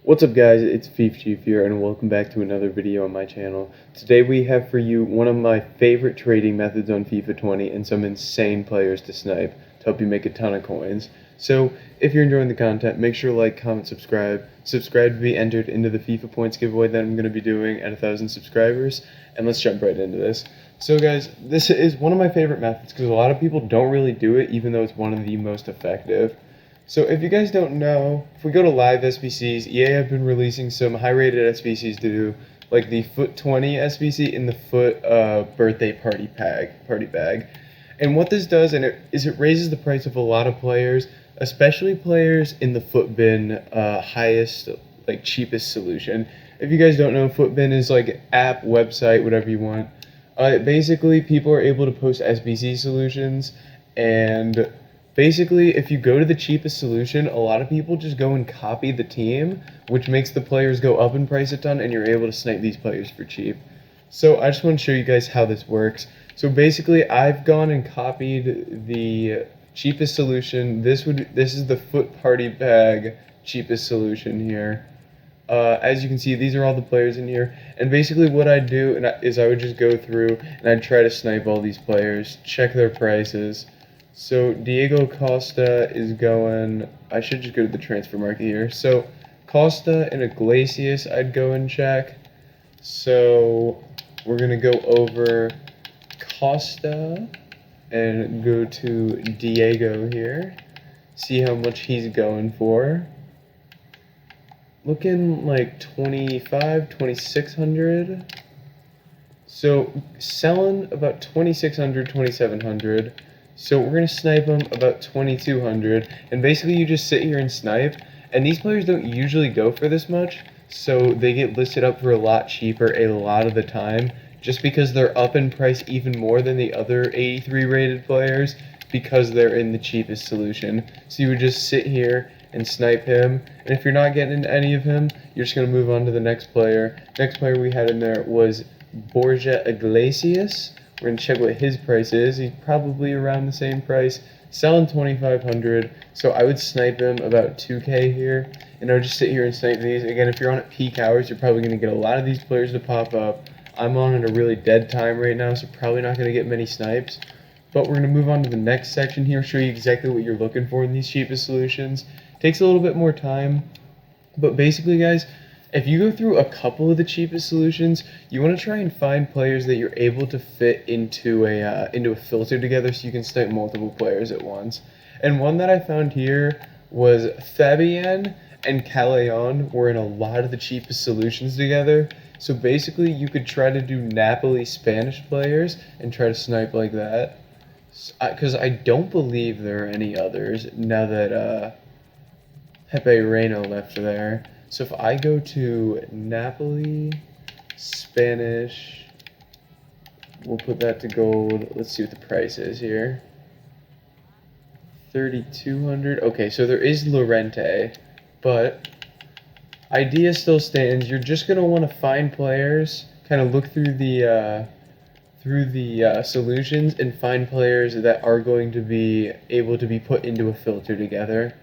What's up guys, it's Fifa Chief here and welcome back to another video on my channel. Today we have for you one of my favorite trading methods on FIFA 20 and some insane players to snipe to help you make a ton of coins. So if you're enjoying the content, make sure to like, comment, subscribe. Subscribe to be entered into the FIFA points giveaway that I'm going to be doing at 1,000 subscribers, and let's jump right into this. So guys, this is one of my favorite methods because a lot of people don't really do it even though it's one of the most effective. So if you guys don't know, if we go to live SBCs, EA have been releasing some high-rated SBCs to do, like the Foot 20 SBC and the Foot birthday party bag. And what this does is it raises the price of a lot of players, especially players in the Foot bin highest, like cheapest solution. If you guys don't know, Foot bin is like app, website, whatever you want. Basically, people are able to post SBC solutions, and basically, if you go to the cheapest solution, a lot of people just go and copy the team, which makes the players go up in price a ton, and you're able to snipe these players for cheap. So I just want to show you guys how this works. So basically, I've gone and copied the cheapest solution. This is the Foot Party Bag cheapest solution here. As you can see, these are all the players in here. And basically what I'd do is I would just go through and I'd try to snipe all these players, check their prices. So Diego Costa is going, I should just go to the transfer market here. So Costa and Iglesias I'd go and check. So we're going to go over Costa and go to Diego here. See how much he's going for. Looking like 2,600. So selling about 2,600, 2,700. So we're going to snipe them about 2,200, and basically you just sit here and snipe, and these players don't usually go for this much, so they get listed up for a lot cheaper a lot of the time, just because they're up in price even more than the other 83 rated players, because they're in the cheapest solution. So you would just sit here and snipe him, and if you're not getting into any of him, you're just going to move on to the next player. Next player we had in there was Borja Iglesias. We're going to check what his price is. He's probably around the same price, selling 2,500. So I would snipe him about 2K here, and I would just sit here and snipe these. Again, if you're on at peak hours, you're probably going to get a lot of these players to pop up. I'm on at a really dead time right now, so probably not going to get many snipes. But we're going to move on to the next section here, show you exactly what you're looking for in these cheapest solutions. Takes a little bit more time, but basically, guys, if you go through a couple of the cheapest solutions, you want to try and find players that you're able to fit into a filter together so you can snipe multiple players at once. And one that I found here was Fabian and Callejon were in a lot of the cheapest solutions together. So basically, you could try to do Napoli Spanish players and try to snipe like that. Because I don't believe there are any others now that Pepe Reino left there. So if I go to Napoli, Spanish, we'll put that to gold. Let's see what the price is here. 3,200. Okay, so there is Llorente, but idea still stands. You're just gonna want to find players, kind of look through the solutions and find players that are going to be able to be put into a filter together.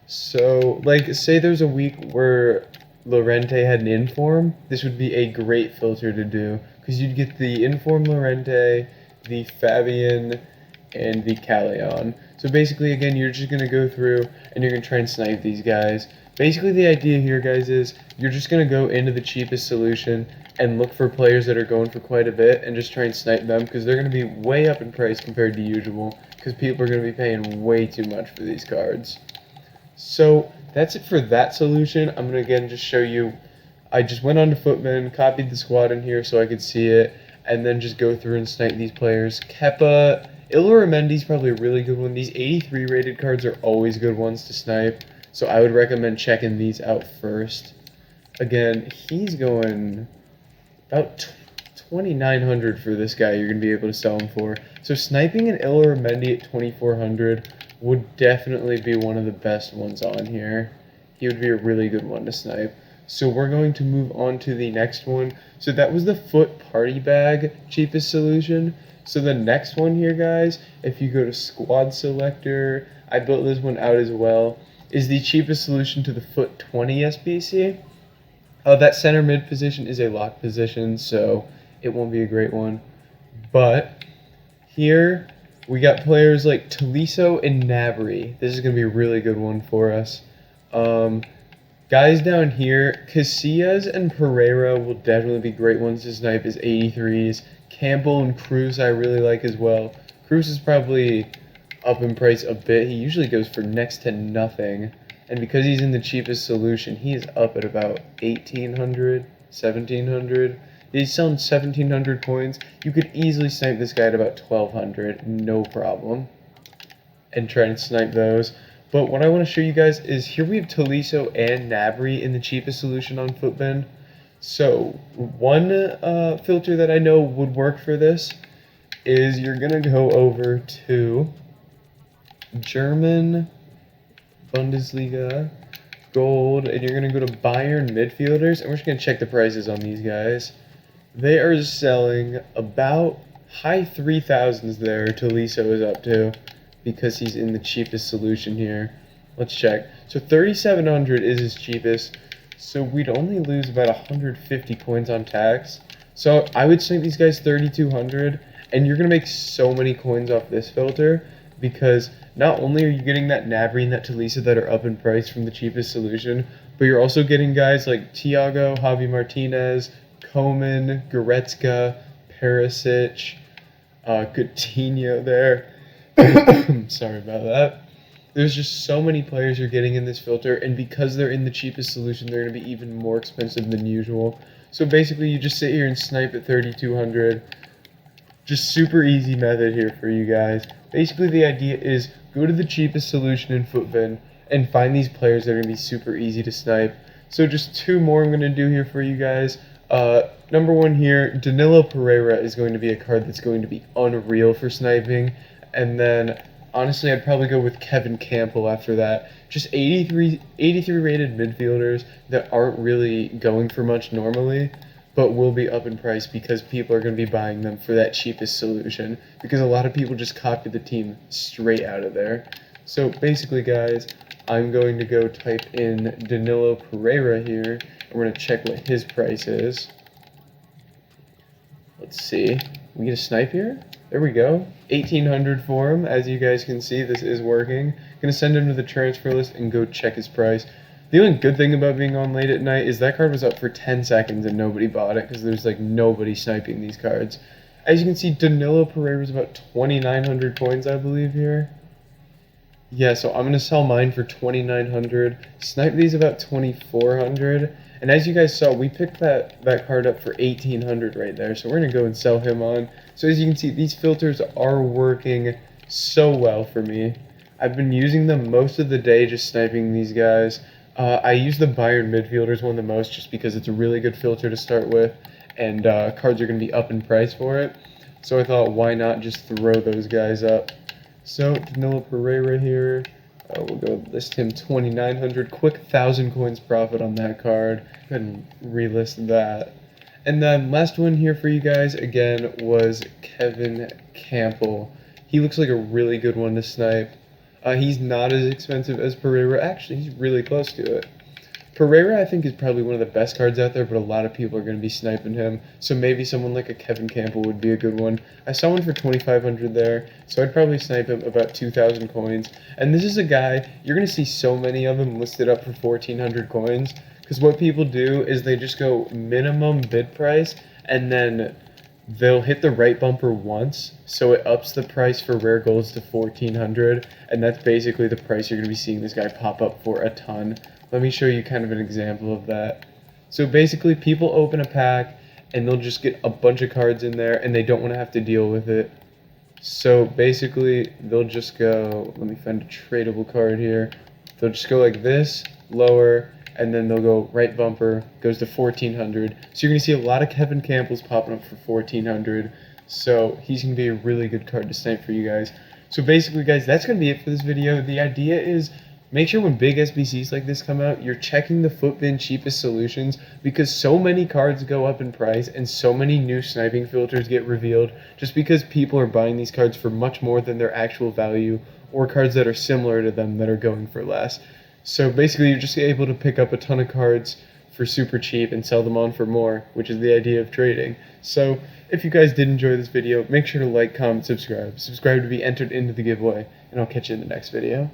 So, like, say there's a week where Llorente had an inform, this would be a great filter to do, because you'd get the inform Llorente, the Fabian, and the Callejon. So basically, again, you're just going to go through, and you're going to try and snipe these guys. Basically, the idea here, guys, is you're just going to go into the cheapest solution and look for players that are going for quite a bit, and just try and snipe them, because they're going to be way up in price compared to usual, because people are going to be paying way too much for these cards. So that's it for that solution. I'm going to again just show you, I just went on to Footman, copied the squad in here so I could see it, and then just go through and snipe these players. Kepa, Illaramendi's probably a really good one. These 83 rated cards are always good ones to snipe, so I would recommend checking these out first. Again, he's going about 2,900 for this guy you're going to be able to sell him for. So sniping an Illaramendi at 2,400 would definitely be one of the best ones on here. He would be a really good one to snipe. So we're going to move on to the next one. So that was the Foot Party Bag cheapest solution. So the next one here, guys, if you go to Squad Selector, I built this one out as well, is the cheapest solution to the Foot 20 SBC. That center mid position is a lock position, so it won't be a great one. But here we got players like Tolisso and Nabry. This is going to be a really good one for us. Guys down here, Casillas and Pereira will definitely be great ones to snipe as 83s. Campbell and Cruz I really like as well. Cruz is probably up in price a bit. He usually goes for next to nothing. And because he's in the cheapest solution, he is up at about 1,800, 1,700. He's selling 1,700 coins. You could easily snipe this guy at about 1,200, no problem. And try and snipe those. But what I want to show you guys is here we have Tolisso and Nabry in the cheapest solution on Footbin. So one filter that I know would work for this is you're going to go over to German Bundesliga Gold, and you're going to go to Bayern midfielders, and we're just going to check the prices on these guys. They are selling about high 3,000s there, Tolisso is up to, because he's in the cheapest solution here. Let's check. So 3,700 is his cheapest, so we'd only lose about 150 coins on tax. So I would snipe these guys 3,200, and you're going to make so many coins off this filter, because not only are you getting that Nabry and that Tolisso that are up in price from the cheapest solution, but you're also getting guys like Thiago, Javi Martinez, Koeman, Goretzka, Perisic, Coutinho there. Sorry about that. There's just so many players you're getting in this filter, and because they're in the cheapest solution, they're going to be even more expensive than usual. So basically, you just sit here and snipe at 3,200. Just super easy method here for you guys. Basically, the idea is go to the cheapest solution in Footbin and find these players that are going to be super easy to snipe. So just two more I'm going to do here for you guys. Number one here, Danilo Pereira is going to be a card that's going to be unreal for sniping. And then, honestly, I'd probably go with Kevin Campbell after that. Just 83 rated midfielders that aren't really going for much normally, but will be up in price because people are going to be buying them for that cheapest solution, because a lot of people just copy the team straight out of there. So basically, guys, I'm going to go type in Danilo Pereira here, and we're going to check what his price is. Let's see. We get a snipe here? There we go. 1,800 for him. As you guys can see, this is working. Going to send him to the transfer list and go check his price. The only good thing about being on late at night is that card was up for 10 seconds and nobody bought it because there's like nobody sniping these cards. As you can see, Danilo Pereira is about 2,900 coins, I believe, here. Yeah, so I'm going to sell mine for 2,900. Snipe these about 2,400. And as you guys saw, we picked that card up for 1,800 right there. So we're going to go and sell him on. So as you can see, these filters are working so well for me. I've been using them most of the day just sniping these guys. I use the Bayern midfielders one the most just because it's a really good filter to start with, and cards are going to be up in price for it. So I thought, why not just throw those guys up? So Danilo Pereira here, we'll go list him 2,900, quick 1,000 coins profit on that card. Go ahead and relist that. And then last one here for you guys, again, was Kevin Campbell. He looks like a really good one to snipe. He's not as expensive as Pereira. Actually, he's really close to it. Pereira, I think, is probably one of the best cards out there, but a lot of people are going to be sniping him. So maybe someone like a Kevin Campbell would be a good one. I saw one for 2,500 there, so I'd probably snipe him about 2,000 coins. And this is a guy, you're going to see so many of them listed up for 1,400 coins, because what people do is they just go minimum bid price, and then they'll hit the right bumper once, so it ups the price for rare golds to 1,400, and that's basically the price you're going to be seeing this guy pop up for a ton. Let me show you kind of an example of that. So basically, people open a pack, and they'll just get a bunch of cards in there, and they don't want to have to deal with it. So basically, they'll just go, let me find a tradable card here. They'll just go like this, lower, and then they'll go right bumper, goes to 1,400. So you're going to see a lot of Kevin Campbell's popping up for 1,400. So he's going to be a really good card to snipe for you guys. So basically, guys, that's going to be it for this video. The idea is make sure when big SBCs like this come out, you're checking the Footbin cheapest solutions, because so many cards go up in price and so many new sniping filters get revealed just because people are buying these cards for much more than their actual value, or cards that are similar to them that are going for less. So basically, you're just able to pick up a ton of cards for super cheap and sell them on for more, which is the idea of trading. So if you guys did enjoy this video, make sure to like, comment, subscribe. Subscribe to be entered into the giveaway, and I'll catch you in the next video.